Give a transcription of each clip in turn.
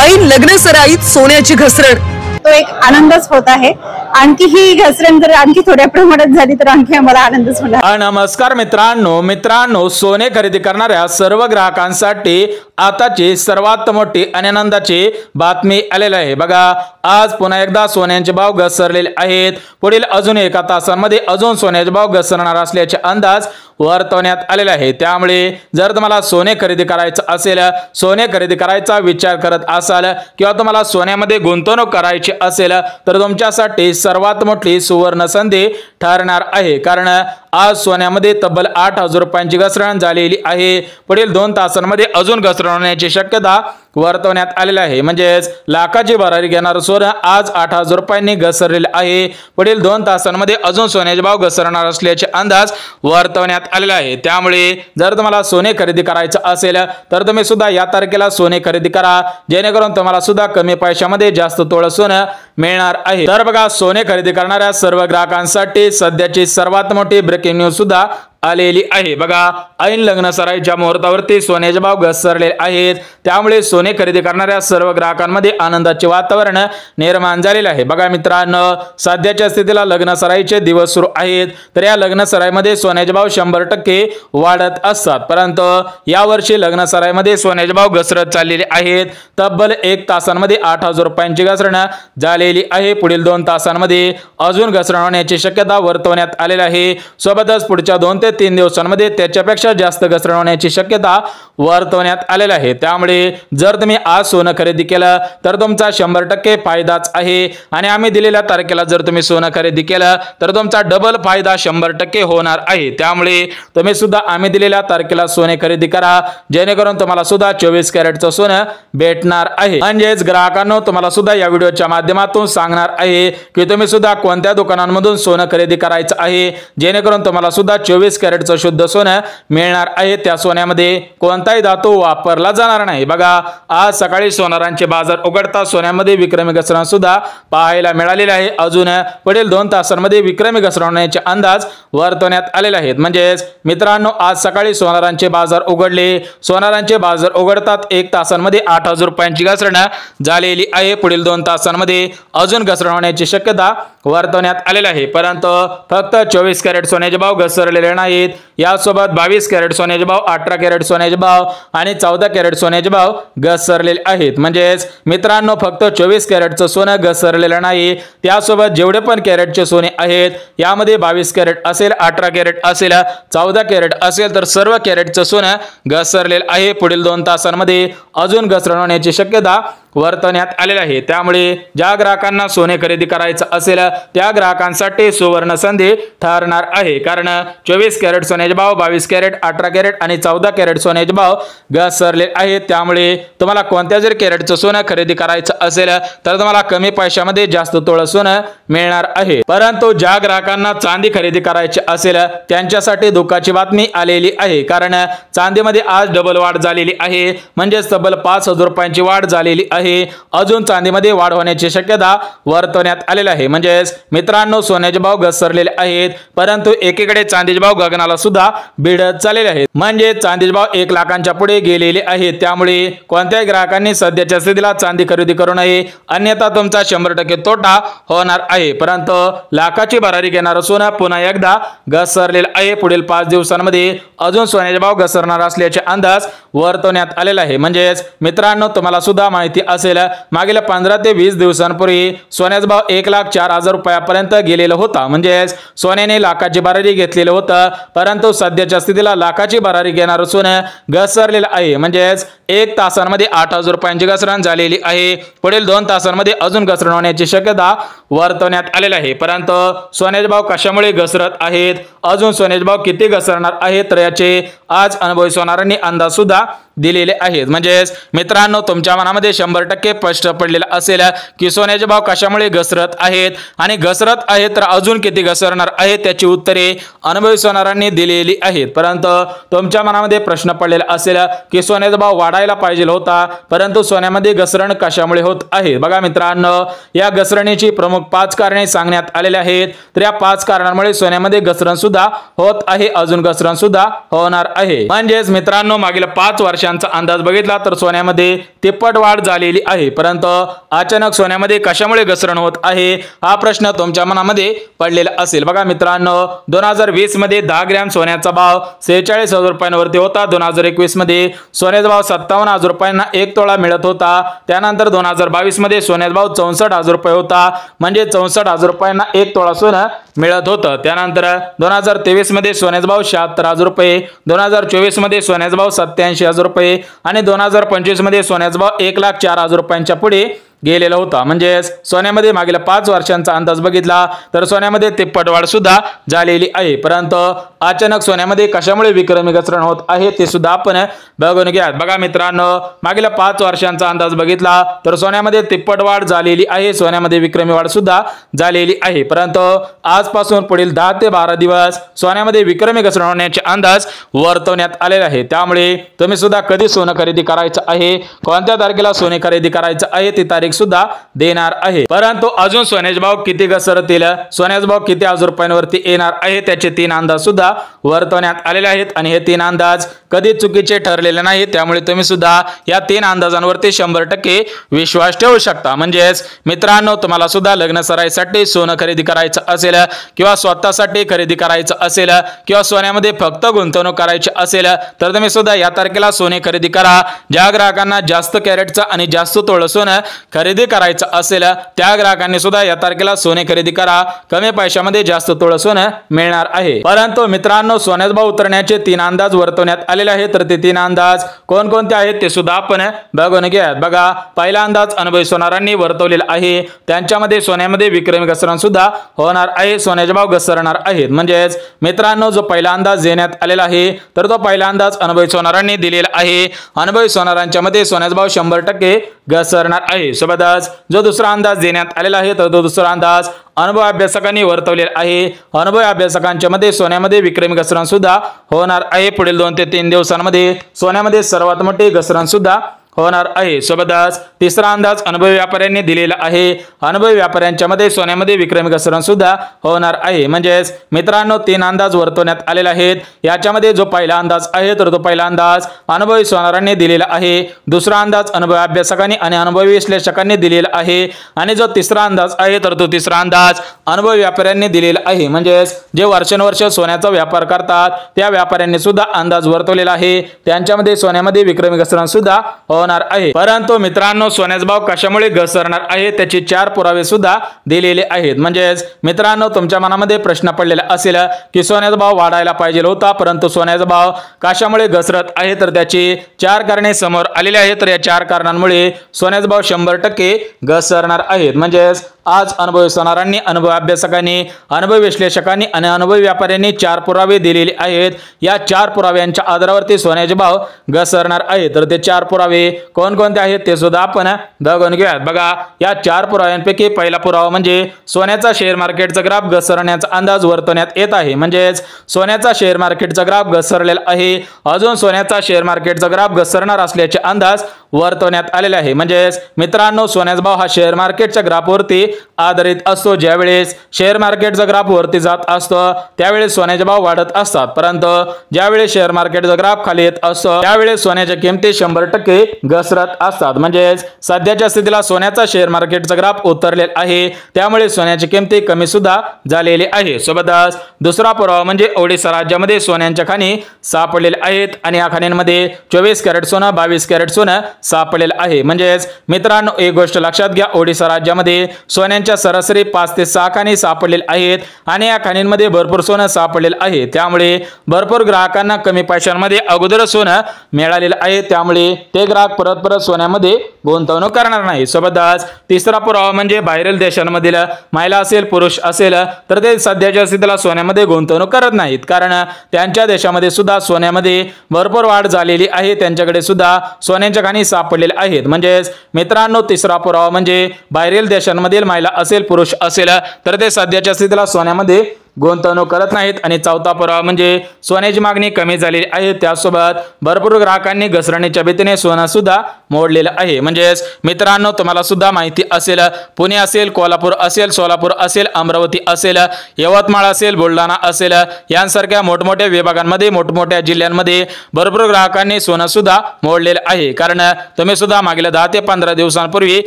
ऐन लग्न सराईत सोन्याची घसरण, तो एक आनंदच होत आहे। आणखी ही घसरण जर आणखी थोड्या प्रमाणात झाली तर आणखी आम्हाला आनंदच होणार। नमस्कार मित्रांनो, सोने खरेदी करणाऱ्या सर्व ग्राहकांसाठी आताची सर्वात मोठी आनंदाची बातमी आलेली आहे। बघा, आज पुन्हा एकदा सोन्याचे भाव घसरलेले आहेत। पुढील अजून एका तासांमध्ये अजून सोन्याचे भाव घसरणार असल्याचे अंदाज वर्तवण्यात आलेले आहे। त्यामुळे जर तुम्हाला सोने खरेदी करायचं असेल, सोने खरेदी करायचा विचार करत असाल किंवा तुम्हाला सोन्यामध्ये गुंतवणूक करायची असेल तर तुमच्यासाठी सर्वात मोठी सुवर्ण संधी ठरणार आहे। कारण आज सोन्यामध्ये तब्बल 8,000 रुपयांची घसरण झालेली आहे। पुढील 2 तासांमध्ये अजून घसरण होण्याची शक्यता वर्तवण्यात आलेली आहे। म्हणजेच लाखाची भरारी घेणारं सोनं आज 8,000 रुपयांनी घसरलेले आहे। पुढील 2 तासांमध्ये अजून सोन्याचे भाव घसरणार असल्याचे अंदाज वर्तवण्यात आलेला आहे। त्यामुळे जर तुम्हाला सोने खरेदी करायचं असेल तर तुम्ही सुद्धा या तारखेला सोने खरेदी करा, जेणेकरून तुम्हाला सुद्धा कमी पैशामध्ये जास्त तोळं सोनं मिळणार आहे। तर बघा, सोने खरेदी करणाऱ्या सर्व ग्राहकांसाठी सध्याची सर्वात मोठी ब्रेकिंग न्यूज सुद्धा आलेली आहे। बघा, ऐन लग्न सराईच्या मुहूर्तावरती सोन्याचे भाव घसरले आहेत। त्यामुळे सोने खरेदी करणाऱ्या सर्व ग्राहकांमध्ये आनंदाचे वातावरण निर्माण झालेले आहे। बघा मित्रांनो, सध्याच्या स्थितीला लग्न सराईचे दिवस सुरू आहेत, तर या लग्न सराईमध्ये सोन्याचे भाव 100% वाढत असतात। परंतु यावर्षी लग्न सराईमध्ये सोन्याचे भाव घसरत चाललेले आहेत। तब्बल 1 तासांमध्ये 8,000 रुपयांची घसरण झालेली आहे। पुढील 2 तासांमध्ये अजून घसरण होण्याची शक्यता वर्तवण्यात आलेली आहे। सोबतच पुढच्या 2 ते 3 दिवसांमध्ये त्याच्यापेक्षा जास्त घसरण होण्याची शक्यता वर्तवण्यात आलेली आहे। त्यामुळे जर तुम्ही आज सोनं खरेदी केलं तर तुमचा 100% फायदाच आहे। आणि आम्ही दिलेल्या तारखेला जर तुम्ही सोनं खरेदी केलं तर तुमचा डबल फायदा 100% होणार आहे। त्यामुळे तुम्ही सुद्धा आम्ही दिलेल्या तारखेला सोने खरेदी करा, जेणेकरून तुम्हाला सुद्धा 24 कॅरेटचं सोनं भेटणार आहे। म्हणजेच ग्राहकांनो, तुम्हाला सुद्धा या व्हिडिओच्या माध्यमातून सांगणार आहे की तुम्ही सुद्धा कोणत्या दुकानांमधून सोनं खरेदी करायचं आहे, जेणेकरून तुम्हाला सुद्धा 24 कॅरेटचं शुद्ध सोनं मिळणार आहे। त्या सोन्यामध्ये कोणताही धातू वापरला जाणार नाही। बघा, आज सकाळी सोनारांचे बाजार उघडता सोन्यामध्ये विक्रमी घसरण सुद्धा पाहायला मिळालेले आहे। अजून पुढील 2 तासांमध्ये विक्रमी घसरण होण्याचे अंदाज वर्तवण्यात आलेले आहेत। म्हणजेच मित्रांनो, आज सकाळी सोनारांचे बाजार उघडले, सोनारांचे बाजार उघडतात 1 तासांमध्ये 8,000 रुपयांची घसरण झालेली आहे। पुढील 2 तासांमध्ये अजून घसरण होण्याची शक्यता वर्तवण्यात आलेली आहे। परंतु फक्त 24 कॅरेट सोन्याचे भाव घसरलेले नाहीत, यासोबत 22 कॅरेट सोन्याचे भाव, 18 कॅरेट सोन्याचे भाव आणि 14 कॅरेट सोन्याचे भाव घसरलेले आहेत। म्हणजेच मित्रांनो, फक्त 24 कॅरेटचं सोनं घसरलेलं नाही, त्यासोबत जेवढे पण कॅरेटचे सोने आहेत यामध्ये 22 कॅरेट असेल, 18 कॅरेट असेल, 14 कॅरेट असेल, तर सर्व कॅरेटचं सोनं घसरलेलं आहे। पुढील 2 तासांमध्ये अजून घसरण होण्याची शक्यता वर्तवण्यात आलेला आहे। त्यामुळे ज्या ग्राहकांना सोने खरेदी करायचं असेल त्या ग्राहकांसाठी सुवर्ण संधी ठरणार आहे। कारण 24 कॅरेट सोन्याचे भाव, 22 कॅरेट, 18 कॅरेट आणि 14 कॅरेट सोन्याचे भाव घसरले आहेत। त्यामुळे तुम्हाला कोणत्या जर कॅरेटचं सोनं खरेदी करायचं असेल तर तुम्हाला कमी पैशामध्ये जास्त तोळं सोनं मिळणार आहे। परंतु ज्या ग्राहकांना चांदी खरेदी करायची असेल त्यांच्यासाठी दुःखाची बातमी आलेली आहे। कारण चांदीमध्ये आज डबल वाढ झालेली आहे, म्हणजेच तब्बल 5,000 रुपयांची वाढ झालेली आहे। अजून चांदीमध्ये वाढ होण्याची शक्यता वर्तवण्यात आलेली आहे। म्हणजेच मित्रांनो, सोन्याचे भाव घसरलेले आहेत, परंतु एकीकडे चांदीचे भाव गगनाला सुद्धा भिडत चाललेले आहेत। म्हणजे चांदीचे भाव 1 लाखांच्या पुढे गेलेले आहेत। त्यामुळे कोणत्याही ग्राहकांनी सध्याच्या स्थितीला चांदी खरेदी करू नये, अन्यथा तुमचा 100% तोटा होणार आहे। परंतु लाखाची भरारी घेणारं सोनं पुन्हा एकदा घसरलेलं आहे। पुढील 5 दिवसांमध्ये अजून सोन्याचे भाव घसरणार असल्याचे अंदाज वर्तवण्यात आलेला आहे। म्हणजेच मित्रांनो, तुम्हाला सुद्धा माहिती असेल, मागील 15 ते 20 दिवसांपूर्वी सोन्याचा भाव 1,04,000 रुपयापर्यंत गेलेला होता। म्हणजेच सोन्याने लाखाची भरारी घेतलेलं होतं, परंतु सध्याच्या स्थितीला लाखाची भरारी घेणारं सोनं घसरलेलं आहे। म्हणजेच 1 तासांमध्ये 8,000 रुपयांची घसरण झालेली आहे। पुढील 2 तासांमध्ये अजून घसरण होण्याची शक्यता वर्तवण्यात आलेली आहे। परंतु सोन्याचे भाव कशामुळे घसरत आहेत, अजून सोन्याचे भाव किती घसरणार आहेत, तर याचे आज अनुभवी सोनारांनी अंदाज सुद्धा दिलेले आहेत। म्हणजेच मित्रांनो, तुमच्या मनामध्ये 100% स्पष्ट पडलेलं असेल की सोन्याचे भाव कशामुळे घसरत आहेत आणि घसरत आहेत तर अजून किती घसरणार आहेत, त्याची उत्तरे अनुभवी सोनारांनी दिलेली आहेत। परंतु तुमच्या मनामध्ये प्रश्न पडलेला असेल की सोन्याचा भाव वाढायला पाहिजे होता, परंतु सोन्यामध्ये घसरण कशामुळे होत आहे। बघा मित्रांनो, या घसरणीची प्रमुख 5 कारणे सांगण्यात आलेली आहेत। तर या 5 कारणांमुळे सोन्यामध्ये घसरण सुद्धा होत आहे, अजून घसरण सुद्धा होणार आहे। म्हणजेच मित्रांनो, मागील 5 वर्षांमध्ये वर्षांचा अंदाज बघितला तर सोन्यामध्ये तिप्पट वाढ झालेली आहे, परंतु अचानक सोन्यामध्ये कशामुळे घसरण होत आहे हा प्रश्न तुमच्या मनामध्ये पडलेला असेल। बघा मित्रांनो, 2020 मध्ये 10 ग्रॅम सोन्याचा भाव 46,000 रुपयांवरती होता। 2021 मध्ये सोन्याचा भाव 57,000 रुपयांना 1 तोळा मिळत होता। त्यानंतर 2022 मध्ये सोन्याचा भाव 64,000 रुपये होता, म्हणजे 64,000 रुपयांना 1 तोळा सोनं मिळत होतं। त्यानंतर 2023 मध्ये सोन्याचा भाव 76,000 रुपये, 2024 मध्ये सोन्याचा भाव 87,000 रुपये आणि 2025 मध्ये सोन्याचा भाव 1,04,000 रुपयांच्या पुढे गेलेला होता। म्हणजे सोन्यामध्ये मागील 5 वर्षांचा अंदाज बघितला तर सोन्यामध्ये तिप्पट वाढ सुद्धा झालेली आहे, परंतु अचानक सोन्यामध्ये कशामुळे विक्रमी घसरण होत आहे ते सुद्धा आपण बघून घ्या। बघा मित्रांनो, मागील 5 वर्षांचा अंदाज बघितला तर सोन्यामध्ये तिप्पट वाढ झालेली आहे, सोन्यामध्ये विक्रमी वाढ सुद्धा झालेली आहे, परंतु आजपासून पुढील 10 ते 12 दिवस सोन्यामध्ये विक्रमी घसरण होण्याचे अंदाज वर्तवण्यात आलेले आहे। त्यामुळे तुम्ही सुद्धा कधी सोनं खरेदी करायचं आहे, कोणत्या तारखेला सोने खरेदी करायचं आहे ती तारीख सुद्धा देणार आहे, परंतु अजून सोन्याचे भाव किती घसरतील, सोन्याचे भाव किती हजार रुपयांवरती येणार आहे त्याचे 3 अंदाज सुद्धा वर्तवण्यात आलेले आहेत आणि हे 3 अंदाज कधी चुकीचे ठरलेले नाही। त्यामुळे तुम्ही सुद्धा या 3 अंदाजांवरती 100% विश्वास ठेवू शकता। म्हणजेच मित्रांनो, तुम्हाला सुद्धा लग्न सराईसाठी सोनं खरेदी करायचं असेल किंवा स्वतःसाठी खरेदी करायचं असेल किंवा सोन्यामध्ये फक्त गुंतवणूक करायची असेल तर तुम्ही सुद्धा या तारखेला सोने खरेदी करा। ज्या ग्राहकांना जास्त कॅरेटचं आणि जास्त तोळं सोनं खरेदी करायचं असेल त्या ग्राहकांनी सुद्धा या तारखेला सोने खरेदी करा, कमी पैशामध्ये जास्त तोळं सोनं मिळणार आहे। परंतु मित्रांनो, सोन्याचा भाव उतरण्याचे 3 अंदाज वर्तवण्यात आलेले आहेत, तर ते 3 अंदाज कोणकोणते आहेत ते सुद्धा आपण बघून घ्या। बघा, पहिला अंदाज अनुभवी सोनारांनी वर्तवलेला आहे, त्यांच्यामध्ये सोन्यामध्ये विक्रमी घसरण सुद्धा होणार आहे, सोन्याचे भाव घसरणार आहेत। म्हणजेच मित्रांनो, जो पहिला अंदाज देण्यात आलेला आहे तर तो पहिला अंदाज अनुभवी सोनारांनी दिलेला आहे। अनुभवी सोनारांच्या मध्ये सोन्याचा भाव 100% घसरणार आहे। सोबतच जो दुसरा अंदाज देण्यात आलेला आहे तर तो दुसरा अंदाज अनुभव अभ्यासकांनी वर्तवलेला आहे। अनुभव अभ्यासकांच्या मध्ये सोन्यामध्ये विक्रमी घसरण सुद्धा होणार आहे। पुढील 2 ते 3 दिवसांमध्ये सोन्यामध्ये सर्वात मोठे घसरण सुद्धा होणार आहे। सोबतच तिसरा अंदाज अनुभवी व्यापाऱ्यांनी दिलेला आहे, अनुभवी व्यापाऱ्यांच्या मध्ये सोन्यामध्ये विक्रमी घसरण सुद्धा होणार आहे। म्हणजेच मित्रांनो, 3 अंदाज वर्तवण्यात आलेले आहेत। याच्यामध्ये जो पहिला अंदाज आहे तर तो पहिला अंदाज अनुभवी सोनारांनी दिलेला आहे, दुसरा अंदाज अनुभवी अभ्यासकांनी आणि अनुभवी विश्लेषकांनी दिलेला आहे आणि जो तिसरा अंदाज आहे तर तो तिसरा अंदाज अनुभवी व्यापाऱ्यांनी दिलेला आहे। म्हणजेच जे वर्षानुवर्ष सोन्याचा व्यापार करतात त्या व्यापाऱ्यांनी सुद्धा अंदाज वर्तवलेला आहे, त्यांच्यामध्ये सोन्यामध्ये विक्रमी घसरण सुद्धा आहे। परंतु मित्रांनो, सोन्याचा भाव कशामुळे घसरणार आहे त्याचे 4 पुरावे सुद्धा दिलेले आहेत। म्हणजेच मित्रांनो, तुमच्या मनामध्ये प्रश्न पडलेला असेल की सोन्याचा भाव वाढायला पाहिजे होता परंतु सोन्याचा भाव कशामुळे घसरत आहे, तर त्याची 4 कारणे समोर आलेली आहेत। तर या 4 कारणांमुळे सोन्याचा भाव 100% घसरणार आहेत। म्हणजेच आज अनुभवी सोनारांनी, अनुभवी अभ्यासकांनी, अनुभवी विश्लेषकांनी आणि अनुभवी व्यापाऱ्यांनी 4 पुरावे दिलेले आहेत। या 4 पुराव्यांच्या आधारावरती सोन्याचे भाव घसरणार आहेत। तर ते 4 पुरावे कोणकोणते आहेत ते सुद्धा आपण बघून घेऊयात। बघा, या 4 पुराव्यांपैकी पहिला पुरावा म्हणजे सोन्याचा शेअर मार्केटचा ग्राफ घसरण्याचा अंदाज वर्तवण्यात येत आहे। म्हणजेच सोन्याचा शेअर मार्केटचा ग्राफ घसरलेला आहे, अजून सोन्याचा शेअर मार्केटचा ग्राफ घसरणार असल्याचे अंदाज वर्तवण्यात आलेले आहे। म्हणजेच मित्रांनो, सोन्याचा भाव हा शेअर मार्केटच्या ग्राफवरती आधारित असतो। ज्यावेळेस शेअर मार्केटचा ग्राफ वरती जात असतो त्यावेळेस सोन्याचे भाव वाढत असतात, परंतु ज्यावेळेस शेअर मार्केटचा ग्राफ खाली येत असतो त्यावेळेस सोन्याच्या किमती 100% घसरत असतात। म्हणजेच सध्याच्या स्थितीला सोन्याचा शेअर मार्केटचा ग्राफ उतरलेला आहे, त्यामुळे सोन्याची किमती कमी सुद्धा झालेली आहे। सोबतच दुसरा पुरावा म्हणजे ओडिशा राज्यामध्ये सोन्याच्या खाणी सापडलेल्या आहेत आणि या खाणींमध्ये 24 कॅरेट सोनं, 22 कॅरेट सोनं सापडलेलं आहे। म्हणजेच मित्रांनो, एक गोष्ट लक्षात घ्या, ओडिशा राज्यामध्ये सोन्यांच्या सरासरी 5 ते 6 खाणी सापडलेले आहेत आणि या खाणींमध्ये भरपूर सोनं सापडलेलं आहे। त्यामुळे भरपूर ग्राहकांना कमी पैशांमध्ये अगोदर सोनं मिळालेलं आहे, त्यामुळे ते ग्राहक परत सोन्यामध्ये गुंतवणूक करणार नाही। सोबतच तिसरा पुरावा म्हणजे बाहेरील देशांमधील महिला असेल, पुरुष असेल तर ते सध्याच्या स्थितीला सोन्यामध्ये गुंतवणूक करत नाहीत, कारण त्यांच्या देशामध्ये सुद्धा सोन्यामध्ये भरपूर वाढ झालेली आहे, त्यांच्याकडे सुद्धा सोन्याच्या खाणी सापडलेल्या आहेत। म्हणजेच मित्रांनो, तिसरा पुरावा म्हणजे बाहेरील देशांमधील महिला असेल, पुरुष असेल तर ते सध्याच्या स्थितीला सोन्यामध्ये गुंतवणूक करत नाहीत आणि चौथा पुरावा म्हणजे सोन्याची मागणी कमी झालेली आहे, त्यासोबत भरपूर ग्राहकांनी घसरणीच्या भीतीने सोनं सुद्धा मोडलेलं आहे। म्हणजेच मित्रांनो तुम्हाला सुद्धा माहिती असेल, पुणे असेल, कोल्हापूर असेल, सोलापूर असेल, अमरावती असेल, यवतमाळ असेल, बुलढाणा असेल, यांसारख्या मोठमोठ्या विभागांमध्ये मोठमोठ्या जिल्ह्यांमध्ये भरपूर ग्राहकांनी सोनं सुद्धा मोडलेलं आहे। कारण तुम्ही सुद्धा मागील 10 ते 15 दिवसांपूर्वी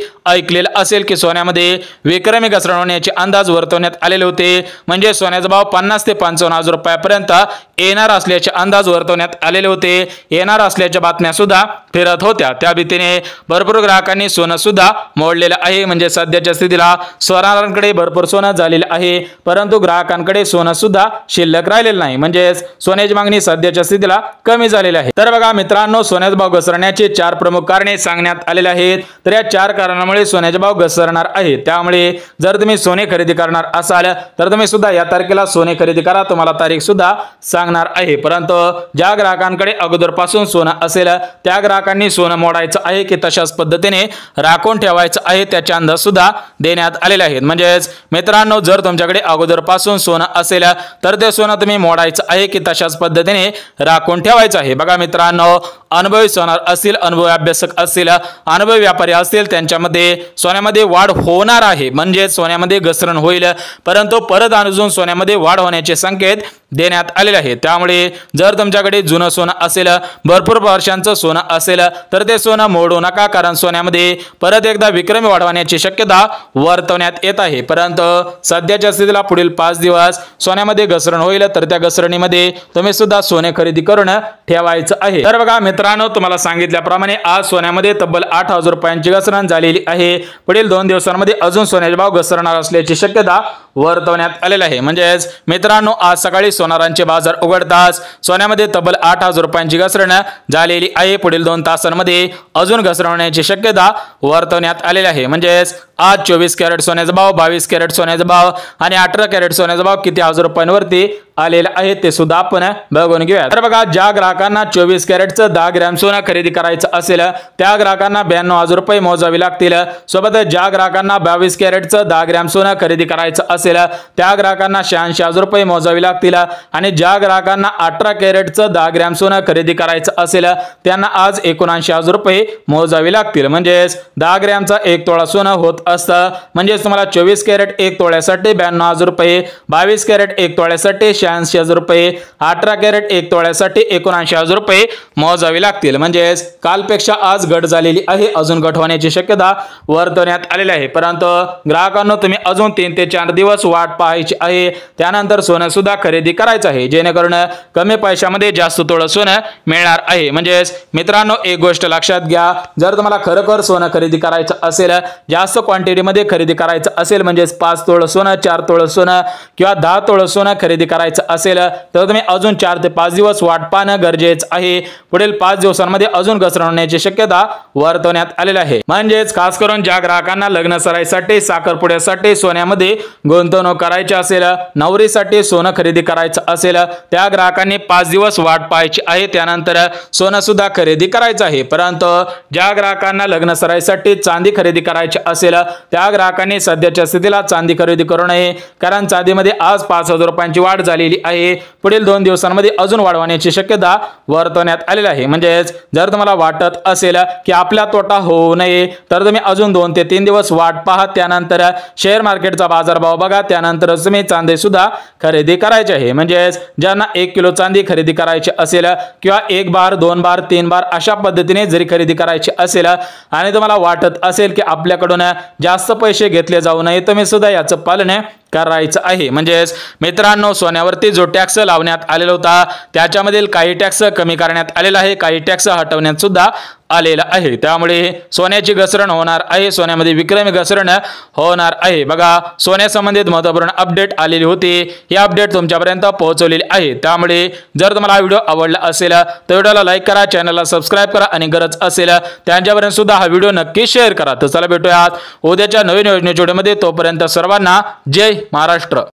ऐकलेलं असेल की सोन्यामध्ये विक्रमी घसरण होण्याचे अंदाज वर्तवण्यात आलेले होते। म्हणजे सोन्याचा भाव 50 ते 55 हजार रुपयापर्यंत येणार असल्याचे अंदाज वर्तवण्यात आलेले होते, येणार असल्याच्या बातम्या सुद्धा फिरत होत्या। त्या भीतीने भरपूर ग्राहकांनी सोनं सुद्धा मोडलेलं आहे। म्हणजे सध्याच्या स्थितीला सोनारांकडे भरपूर सोनं झालेलं आहे, परंतु ग्राहकांकडे सोनं सुद्धा शिल्लक राहिलेलं नाही। म्हणजे सोन्याची मागणी सध्याच्या स्थितीला कमी झालेली आहे। तर बघा मित्रांनो, सोन्याचा भाव घसरण्याचे 4 प्रमुख कारणे सांगण्यात आलेले आहेत। तर या 4 कारणांमुळे सोन्याचे भाव घसरणार आहे। त्यामुळे जर तुम्ही सोने खरेदी करणार असाल तर तुम्ही सुद्धा या तारखेला सोने खरेदी करा, तुम्हाला तारीख सुद्धा सांगणार आहे। परंतु ज्या ग्राहकांकडे अगोदरपासून सोनं असेल त्या ग्राहकांनी सोनं मोडायचं आहे की तशाच पद्धतीने राखून ठेवायचं आहे त्याचे अंदाज सुद्धा देण्यात आलेले आहेत। म्हणजेच मित्रांनो, जर तुमच्याकडे अगोदरपासून सोनं असेल तर ते सोनं तुम्ही मोडायचं आहे की तशाच पद्धतीने राखून ठेवायचं आहे। बघा मित्रांनो, अनुभवी सोनार असतील, अनुभवी अभ्यासक असतील, अनुभवी व्यापारी असतील, त्यांच्यामध्ये सोन्यामध्ये वाढ होणार आहे। म्हणजे सोन्यामध्ये घसरण होईल, परंतु परत अजून सोन्यामध्ये वाढ होण्याचे संकेत देण्यात आलेले आहेत। त्यामुळे जर तुमच्याकडे जुनं सोनं असेल, भरपूर वर्षांचं सोनं असेल तर ते सोनं मोडू नका, कारण सोन्यामध्ये परत एकदा विक्रमी वाढ होण्याची शक्यता वर्तवण्यात येत आहे। परंतु सध्याच्या स्थितीला पुढील 5 दिवस सोन्यामध्ये घसरण होईल, तर त्या घसरणीमध्ये तुम्ही सुद्धा सोने खरेदी करून ठेवायचं आहे। तर बघा मित्रांनो, तुम्हाला सांगितल्याप्रमाणे आज सोन्यामध्ये तब्बल 8,000 रुपयांची घसरण झालेली आहे। पुढील 2 दिवसांमध्ये अजून सोन्याचे भाव घसरणार असल्याची शक्यता वर्तवण्यात आलेली आहे। म्हणजेच मित्रांनो, आज सकाळी सोनारांचे बाजार उघडताच सोन्यामध्ये तब्बल 8,000 रुपयांची घसरण झालेली आहे। पुढील 2 तासांमध्ये अजून घसरण होण्याची शक्यता वर्तवण्यात आलेली आहे। म्हणजेच आज 24 कॅरेट सोन्याचा भाव, 22 कॅरेट सोन्याचा भाव आणि 18 कॅरेट सोन्याचा भाव किती हजार रुपयांवरती आलेला आहे ते सुद्धा आपण बघून घेऊया। तर बघा, ज्या ग्राहकांना 24 कॅरेटचं 10 ग्रॅम सोनं खरेदी करायचं असेल त्या ग्राहकांना 92,000 रुपये मोजावे लागतील। सोबत ज्या ग्राहकांना 22 कॅरेटचं 10 ग्रॅम सोनं खरेदी करायचं असेल त्या ग्राहकांना 86,000 रुपये मोजावे लागतील। आणि ज्या ग्राहकांना 18 कॅरेटचं 10 ग्रॅम सोनं खरेदी करायचं असेल त्यांना आज 79,000 रुपये मोजावे लागतील। म्हणजेच 10 ग्रॅमचा 1 तोळा सोनं होत असतं। म्हणजेच तुम्हाला 24 कॅरेट 1 तोळ्यासाठी 92,000 रुपये, 22 कॅरेट 1 तोळ्यासाठी 86,000 रुपये, 18 कॅरेट 1 तोळ्यासाठी 79,000 रुपये मोजावे लागतील। म्हणजेच कालपेक्षा आज घट झालेली आहे, अजून घट होण्याची शक्यता वर्तवण्यात आलेली आहे। परंतु ग्राहकांनो, तुम्ही अजून 3 ते 4 दिवस वाट पाहायची आहे, त्यानंतर सोनं सुद्धा खरेदी करायचं आहे, जेणेकरून कमी पैशामध्ये जास्त तोळं सोनं मिळणार आहे। म्हणजेच मित्रांनो, एक गोष्ट लक्षात घ्या, जर तुम्हाला खरोखर सोनं खरेदी करायचं असेल, जास्त क्वांटिटीमध्ये खरेदी करायचं असेल, म्हणजेच 5 तोळं सोनं, 4 तोळं सोनं किंवा 10 तोळं सोनं खरेदी करायचं असेल तर तुम्ही अजून 4 ते 5 दिवस वाट पाहणं गरजेचं आहे। पुढील 5 दिवसांमध्ये अजून घसरण होण्याची शक्यता वर्तवण्यात आलेली आहे। म्हणजेच खास करून ज्या ग्राहकांना लग्न सराईसाठी, साखरपुड्यासाठी सोन्यामध्ये गुंतवणूक करायची असेल, नवरीसाठी सोनं खरेदी करायचं असेल, त्या ग्राहकांनी 5 दिवस वाट पाहायची आहे, त्यानंतर सोनं सुद्धा खरेदी करायचं आहे। परंतु ज्या ग्राहकांना लग्न सराईसाठी चांदी खरेदी करायची असेल त्या ग्राहकांनी सध्याच्या स्थितीला चांदी खरेदी करू नये, कारण चांदीमध्ये आज 5,000 रुपयांची वाढ झालेली आहे। पुढील 2 दिवसांमध्ये अजून वाढवण्याची शक्यता वर्तवण्यात आलेली आहे। म्हणजेच जर तुम्हाला वाटत असेल की आपला तोटा होऊ नये तर तुम्ही अजून 2 ते 3 दिवस वाट पहा, त्यानंतर शेअर मार्केटचा बाजारभाव बघा, त्यानंतर तुम्ही चांदी सुद्धा खरेदी करायची आहे। म्हणजेच ज्यांना 1 किलो चांदी खरेदी करायची असेल किंवा 1 बार, 2 बार, 3 बार अशा पद्धतीने जरी खरेदी करायची असेल आणि तुम्हाला वाटत असेल की आपल्याकडून जास्त पैसे घेतले जाऊ नये, तुम्ही सुद्धा याचं पालन करायचं आहे। म्हणजेच मित्रांनो, सोन्यावरती जो टॅक्स लावण्यात आलेला होता त्याच्यामधील काही टॅक्स कमी करण्यात आलेला आहे, काही टॅक्स हटवण्यात सुद्धा आलेला आहे। त्यामुळे सोन्याची घसरण होणार आहे, सोन्यामध्ये विक्रमी घसरण होणार आहे। बघा, सोन्यासंबंधित महत्त्वपूर्ण अपडेट आलेली होती, ही अपडेट तुमच्यापर्यंत पोहोचवलेली आहे। त्यामुळे जर तुम्हाला हा व्हिडिओ आवडला असेल तर व्हिडिओला लाईक करा, चॅनलला सबस्क्राइब करा आणि गरज असेल त्यांच्यापर्यंत सुद्धा हा व्हिडिओ नक्की शेअर करा। तर चला भेटूयात उद्याच्या नवीन योजनेच्या व्हिडिओमध्ये, तोपर्यंत सर्वांना जय महाराष्ट्र।